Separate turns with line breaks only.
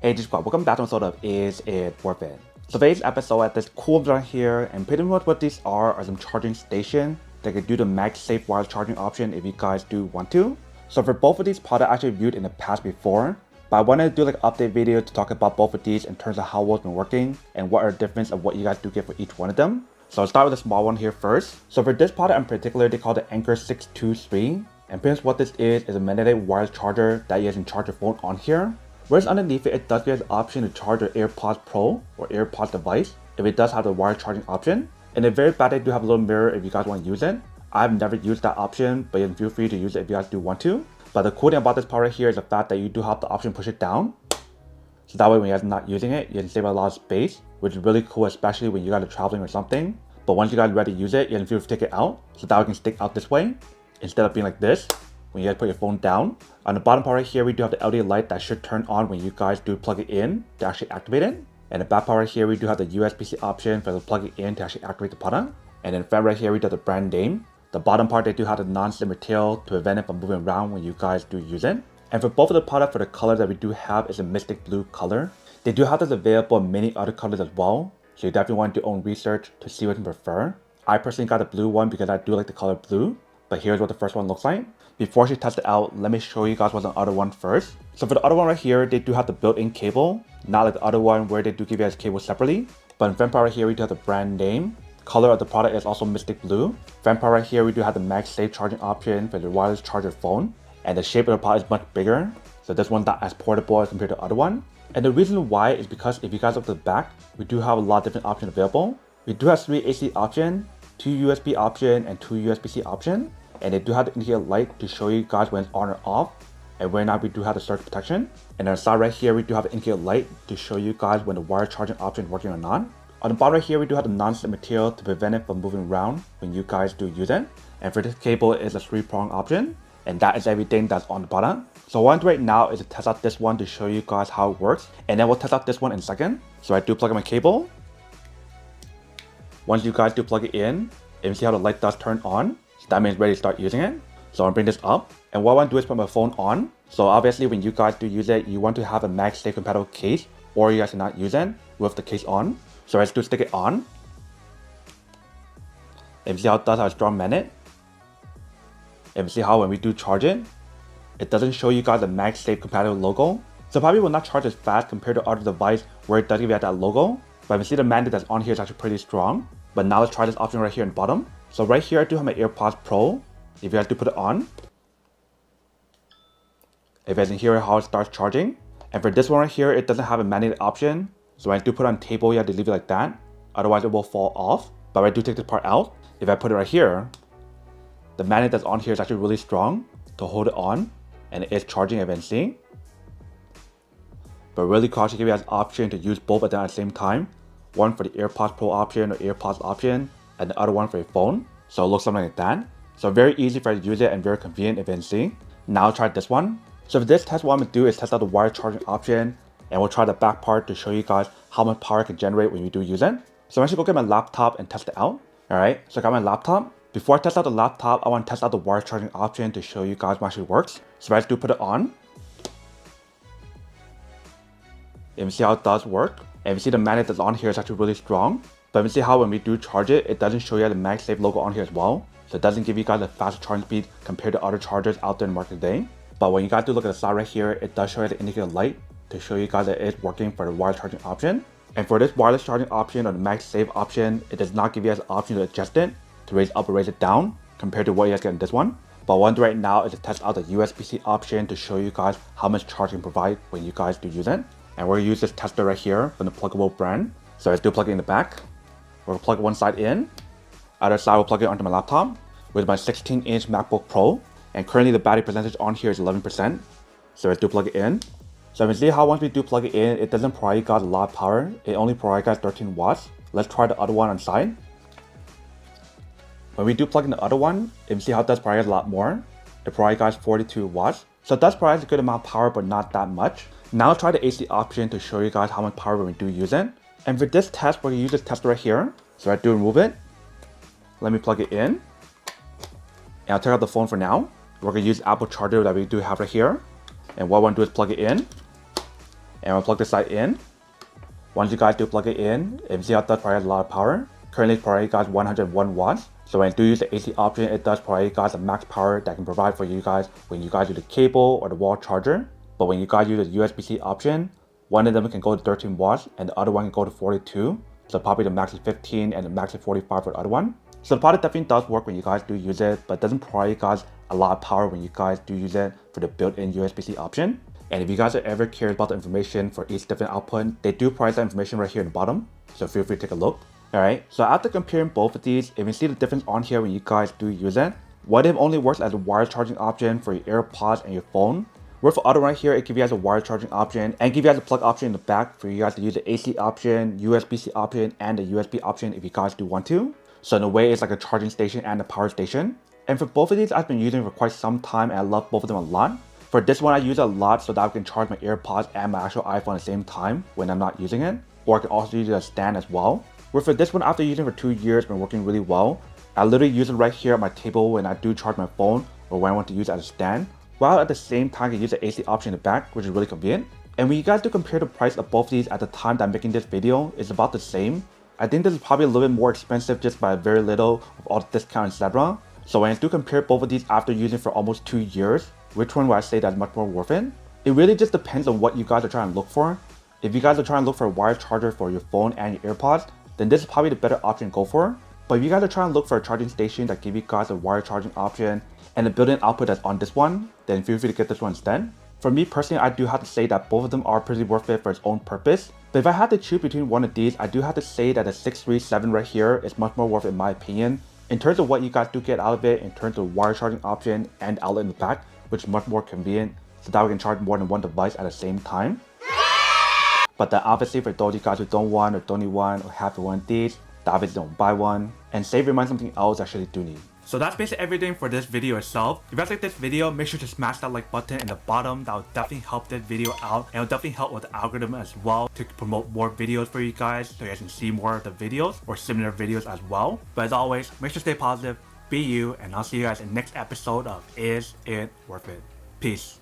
Hey G Squad, welcome back to an episode of Is It Worth It? So today's episode at this cool down here, and pretty much what these are some charging stations that can do the MagSafe wireless charging option if you guys do want to. So for both of these products I actually reviewed in the past before, but I wanted to do like an update video to talk about both of these in terms of how well it's been working and what are the difference of what you guys do get for each one of them. So I'll start with the small one here first. So for this product in particular, they call it Anker 623. And pretty much what this is a magnetic wireless charger that you guys can charge your phone on here. Whereas underneath it, it does give you the option to charge your AirPods Pro or AirPods device if it does have the wireless charging option. And it's very bad they do have a little mirror if you guys want to use it. I've never used that option, but you can feel free to use it if you guys do want to. But the cool thing about this part right here is the fact that you do have the option to push it down. So that way when you guys are not using it, you can save a lot of space, which is really cool, especially when you guys are traveling or something. But once you guys are ready to use it, you can feel free to take it out. So that way it can stick out this way, instead of being like this when you guys put your phone down. On the bottom part right here, we do have the LED light that should turn on when you guys do plug it in to actually activate it. And the back part right here, we do have the USB-C option for the plug it in to actually activate the product. And then front right here, we do have the brand name. The bottom part, they do have the non-slip material to prevent it from moving around when you guys do use it. And for both of the products, for the color that we do have is a mystic blue color. They do have this available in many other colors as well, so you definitely want to do your own research to see what you prefer. I personally got the blue one because I do like the color blue, but here's what the first one looks like. Before she tests it out, let me show you guys what's on the other one first. So for the other one right here, they do have the built-in cable, not like the other one where they do give you guys cable separately. But in front part right here, we do have the brand name. Color of the product is also mystic blue. Front part right here, we do have the MagSafe charging option for the wireless charger phone. And the shape of the product is much bigger, so this one's not as portable as compared to the other one. And the reason why is because if you guys look at the back, we do have a lot of different options available. We do have 3 AC options, 2 USB options, and 2 USB-C options. And they do have the indicator light to show you guys when it's on or off. And when not, we do have the surge protection. And on the side right here, we do have the indicator light to show you guys when the wire charging option is working or not. On the bottom right here, we do have the non-slip material to prevent it from moving around when you guys do use it. And for this cable, it is a 3-prong option. And that is everything that's on the product. So what I want right now is to test out this one to show you guys how it works. And then we'll test out this one in a second. So I do plug in my cable. Once you guys do plug it in, and you see how the light does turn on. So that means ready to start using it. So I'm gonna bring this up. And what I want to do is put my phone on. So obviously when you guys do use it, you want to have a MagSafe compatible case, or you guys cannot use it with the case on. So let's do stick it on. And you see how it does have a strong magnet. And you see how when we do charge it, it doesn't show you guys the MagSafe compatible logo. So probably will not charge as fast compared to other devices where it does give you that logo. But you see the magnet that's on here is actually pretty strong. But now let's try this option right here in the bottom. So right here I do have my AirPods Pro. If you guys do put it on, if you guys can hear how it starts charging. And for this one right here, it doesn't have a magnetic option. So when I do put it on table, you have to leave it like that. Otherwise it will fall off. But when I do take this part out, if I put it right here, the magnet that's on here is actually really strong to hold it on. And it is charging eventually. But really cautious, give you guys an option to use both of them at the same time. One for the AirPods Pro option or AirPods option, and the other one for your phone. So it looks something like that. So very easy for you to use it and very convenient eventually. Now try this one. So for this test, what I'm going to do is test out the wire charging option, and we'll try the back part to show you guys how much power it can generate when you do use it. So I'm actually going to go get my laptop and test it out. Alright, so I got my laptop. Before I test out the laptop, I want to test out the wire charging option to show you guys what actually works. So I just do put it on. And you see how it does work. And you see the magnet that's on here is actually really strong. But you see how when we do charge it, it doesn't show you the MagSafe logo on here as well. So it doesn't give you guys a fast charging speed compared to other chargers out there in the market today. But when you guys do look at the side right here, it does show you the indicator light to show you guys that it is working for the wireless charging option. And for this wireless charging option or the MagSafe option, it does not give you guys an option to adjust it, to raise up or raise it down compared to what you guys get in this one. But what I'm doing right now is to test out the USB-C option to show you guys how much charge it can provide when you guys do use it. And we're going to use this tester right here from the pluggable brand. So let's do plug it in the back. We'll plug one side in. Other side we'll plug it onto my laptop with my 16-inch MacBook Pro. And currently the battery percentage on here is 11%. So let's do plug it in. So you can see how once we do plug it in, it doesn't provide you guys a lot of power. It only provides guys 13 watts. Let's try the other one on the side. When we do plug in the other one, you can see how it does provide a lot more. It provides guys 42 watts. So it does provide a good amount of power, but not that much. Now let's try the AC option to show you guys how much power when we do use it. And for this test, we're going to use this tester right here. So I do remove it. Let me plug it in. And I'll take out the phone for now. We're going to use Apple charger that we do have right here. And what I want to do is plug it in. And we'll plug this side in. Once you guys do plug it in, you see how it does provide a lot of power. Currently it's providing you guys 101 watts. So when you do use the AC option, it does provide you guys a max power that can provide for you guys when you guys use the cable or the wall charger. But when you guys use the USB-C option, one of them can go to 13 watts and the other one can go to 42. So probably the max is 15 and the max is 45 for the other one. So the product definitely does work when you guys do use it, but it doesn't provide you guys a lot of power when you guys do use it for the built-in USB-C option. And if you guys are ever curious about the information for each different output, they do provide that information right here in the bottom. So feel free to take a look. Alright, so after comparing both of these, if you see the difference on here when you guys do use it, one of them only works as a wireless charging option for your AirPods and your phone. Where for other right here, it gives you guys a wireless charging option and give you guys a plug option in the back for you guys to use the AC option, USB-C option, and the USB option if you guys do want to. So in a way, it's like a charging station and a power station. And for both of these, I've been using for quite some time and I love both of them a lot. For this one, I use it a lot so that I can charge my AirPods and my actual iPhone at the same time when I'm not using it. Or I can also use it as a stand as well. Where for this one, after using it for 2 years, it's been working really well. I literally use it right here at my table when I do charge my phone or when I want to use it as a stand. While at the same time, I can use the AC option in the back, which is really convenient. And when you guys do compare the price of both of these at the time that I'm making this video, it's about the same. I think this is probably a little bit more expensive just by very little of all the discount, etc. So when I do compare both of these after using for almost 2 years, which one would I say that's much more worth it? It really just depends on what you guys are trying to look for. If you guys are trying to look for a wireless charger for your phone and your AirPods, then this is probably the better option to go for. But if you guys are trying to look for a charging station that gives you guys a wireless charging option and the built-in output that's on this one, then feel free to get this one instead. For me personally, I do have to say that both of them are pretty worth it for its own purpose. But if I had to choose between one of these, I do have to say that the 637 right here is much more worth it in my opinion. In terms of what you guys do get out of it, in terms of wireless charging option and outlet in the back, which is much more convenient so that we can charge more than one device at the same time. But then obviously for those of you guys who don't want or don't need one or have one of these, then obviously don't buy one. And save your money on something else you actually do need. So that's basically everything for this video itself. If you guys like this video, make sure to smash that like button in the bottom. That will definitely help this video out and it will definitely help with the algorithm as well to promote more videos for you guys so you guys can see more of the videos or similar videos as well. But as always, make sure to stay positive, be you, and I'll see you guys in the next episode of Is It Worth It? Peace.